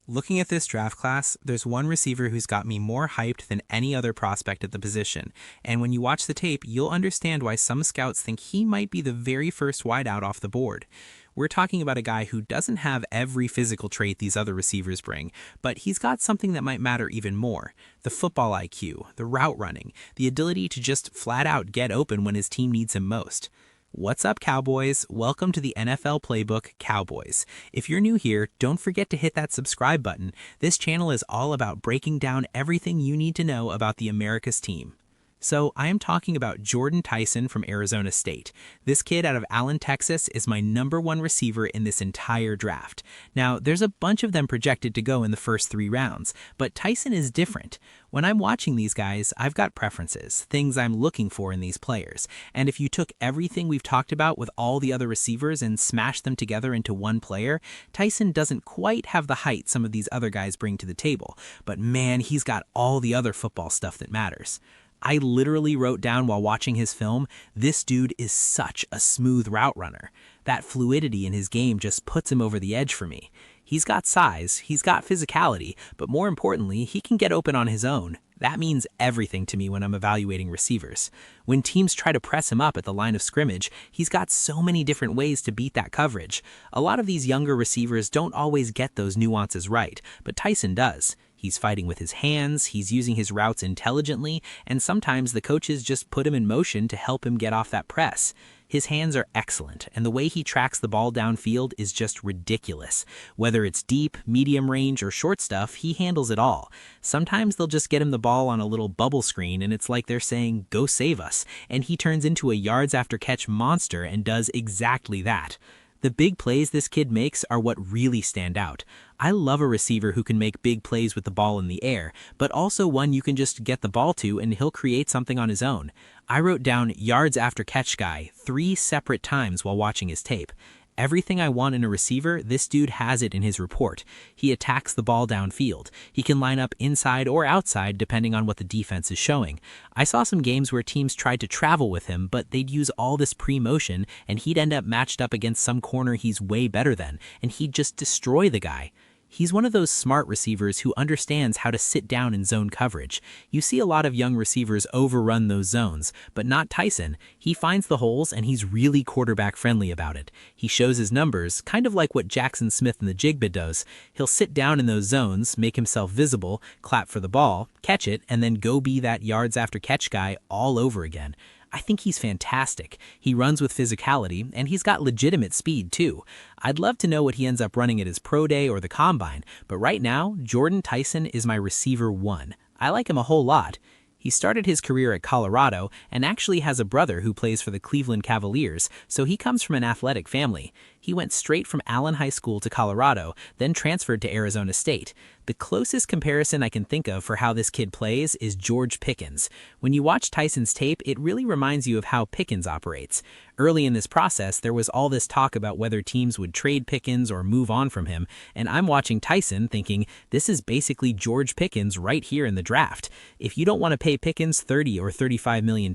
Looking at this draft class, there's one receiver who's got me more hyped than any other prospect at the position, and when you watch the tape, you'll understand why some scouts think he might be the very first wideout off the board. We're talking about a guy who doesn't have every physical trait these other receivers bring, but he's got something that might matter even more: the football IQ, the route running, the ability to just flat out get open when his team needs him most. What's up, Cowboys? Welcome to the NFL Playbook Cowboys. If you're new here, don't forget to hit that subscribe button. This channel is all about breaking down everything you need to know about the America's team. So I am talking about Jordan Tyson from Arizona State. This kid out of Allen, Texas is my #1 receiver in this entire draft. Now, there's a bunch of them projected to go in the first 3 rounds, but Tyson is different. When I'm watching these guys, I've got preferences, things I'm looking for in these players. And if you took everything we've talked about with all the other receivers and smashed them together into one player, Tyson doesn't quite have the height some of these other guys bring to the table. But man, he's got all the other football stuff that matters. I literally wrote down while watching his film, this dude is such a smooth route runner. That fluidity in his game just puts him over the edge for me. He's got size, he's got physicality, but more importantly, he can get open on his own. That means everything to me when I'm evaluating receivers. When teams try to press him up at the line of scrimmage, he's got so many different ways to beat that coverage. A lot of these younger receivers don't always get those nuances right, but Tyson does. He's fighting with his hands, he's using his routes intelligently, and sometimes the coaches just put him in motion to help him get off that press. His hands are excellent, and the way he tracks the ball downfield is just ridiculous. Whether it's deep, medium range, or short stuff, he handles it all. Sometimes they'll just get him the ball on a little bubble screen, and it's like they're saying, "Go save us," and he turns into a yards after catch monster and does exactly that. The big plays this kid makes are what really stand out. I love a receiver who can make big plays with the ball in the air, but also one you can just get the ball to and he'll create something on his own. I wrote down yards after catch guy 3 separate times while watching his tape. Everything I want in a receiver, this dude has it in his report. He attacks the ball downfield. He can line up inside or outside depending on what the defense is showing. I saw some games where teams tried to travel with him, but they'd use all this pre-motion and he'd end up matched up against some corner he's way better than, and he'd just destroy the guy. He's one of those smart receivers who understands how to sit down in zone coverage. You see a lot of young receivers overrun those zones, but not Tyson. He finds the holes and he's really quarterback friendly about it. He shows his numbers, kind of like what Jackson Smith in the Jigba does. He'll sit down in those zones, make himself visible, clap for the ball, catch it, and then go be that yards after catch guy all over again. I think he's fantastic. He runs with physicality, and he's got legitimate speed too. I'd love to know what he ends up running at his pro day or the combine, but right now, Jordan Tyson is my receiver 1. I like him a whole lot. He started his career at Colorado and actually has a brother who plays for the Cleveland Cavaliers, so he comes from an athletic family. He went straight from Allen High School to Colorado, then transferred to Arizona State. The closest comparison I can think of for how this kid plays is George Pickens. When you watch Tyson's tape, it really reminds you of how Pickens operates. Early in this process, there was all this talk about whether teams would trade Pickens or move on from him, and I'm watching Tyson thinking, this is basically George Pickens right here in the draft. If you don't want to pay Pickens $30 or $35 million,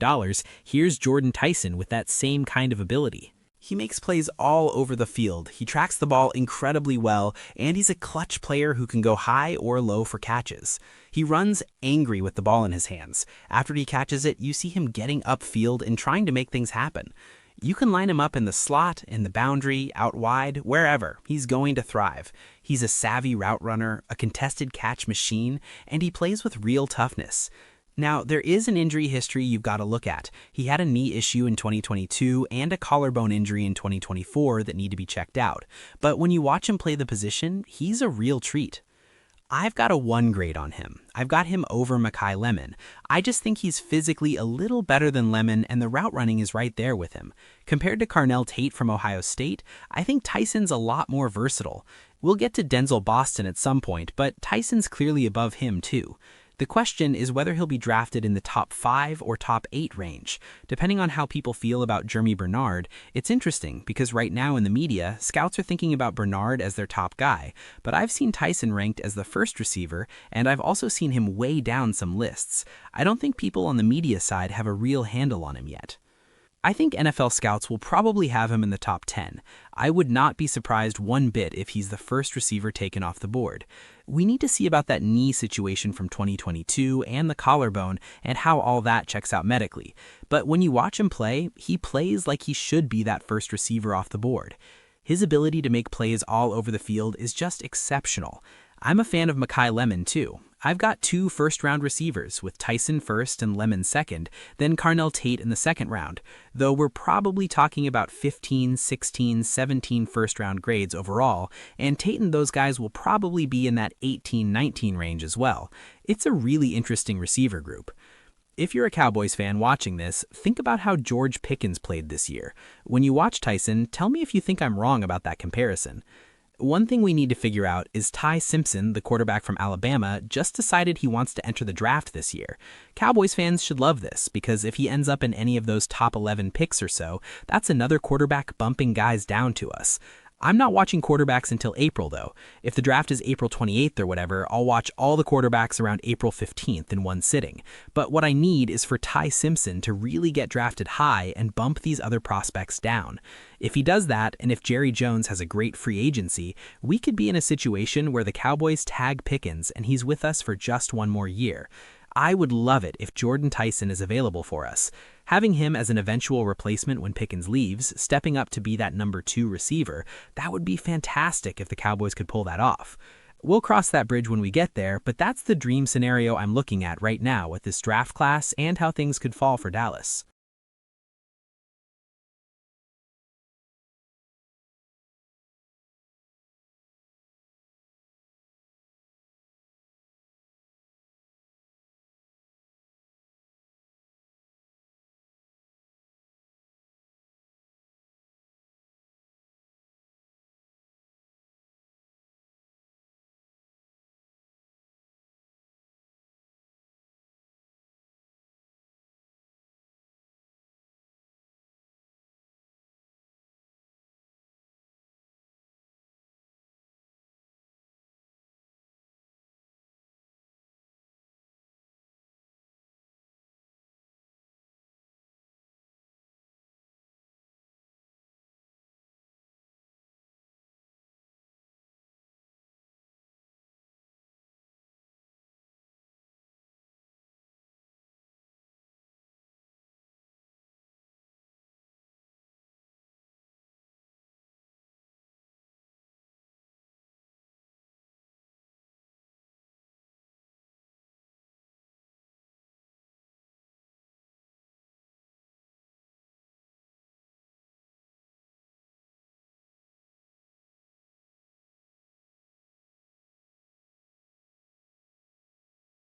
here's Jordan Tyson with that same kind of ability. He makes plays all over the field, he tracks the ball incredibly well, and he's a clutch player who can go high or low for catches. He runs angry with the ball in his hands. After he catches it, you see him getting upfield and trying to make things happen. You can line him up in the slot, in the boundary, out wide, wherever. He's going to thrive. He's a savvy route runner, a contested catch machine, and he plays with real toughness. Now, there is an injury history you've got to look at. He had a knee issue in 2022 and a collarbone injury in 2024 that need to be checked out. But when you watch him play the position, he's a real treat. I've got a 1 grade on him. I've got him over Mekhi Lemon. I just think he's physically a little better than Lemon, and the route running is right there with him. Compared to Carnell Tate from Ohio State, I think Tyson's a lot more versatile. We'll get to Denzel Boston at some point, but Tyson's clearly above him too. The question is whether he'll be drafted in the top 5 or top 8 range. Depending on how people feel about Jeremy Bernard, it's interesting because right now in the media, scouts are thinking about Bernard as their top guy, but I've seen Tyson ranked as the first receiver, and I've also seen him way down some lists. I don't think people on the media side have a real handle on him yet. I think NFL scouts will probably have him in the top 10. I would not be surprised one bit if he's the first receiver taken off the board. We need to see about that knee situation from 2022 and the collarbone and how all that checks out medically. But when you watch him play, he plays like he should be that first receiver off the board. His ability to make plays all over the field is just exceptional. I'm a fan of Mekhi Lemon too. I've got 2 first-round receivers, with Tyson first and Lemon second, then Carnell Tate in the second round, though we're probably talking about 15, 16, 17 first-round grades overall, and Tate and those guys will probably be in that 18, 19 range as well. It's a really interesting receiver group. If you're a Cowboys fan watching this, think about how George Pickens played this year. When you watch Tyson, tell me if you think I'm wrong about that comparison. One thing we need to figure out is Ty Simpson, the quarterback from Alabama, just decided he wants to enter the draft this year. Cowboys fans should love this, because if he ends up in any of those top 11 picks or so, that's another quarterback bumping guys down to us. I'm not watching quarterbacks until April, though. If the draft is April 28th or whatever, I'll watch all the quarterbacks around April 15th in one sitting. But what I need is for Ty Simpson to really get drafted high and bump these other prospects down. If he does that, and if Jerry Jones has a great free agency, we could be in a situation where the Cowboys tag Pickens and he's with us for just one more year. I would love it if Jordan Tyson is available for us. Having him as an eventual replacement when Pickens leaves, stepping up to be that number 2 receiver, that would be fantastic if the Cowboys could pull that off. We'll cross that bridge when we get there, but that's the dream scenario I'm looking at right now with this draft class and how things could fall for Dallas.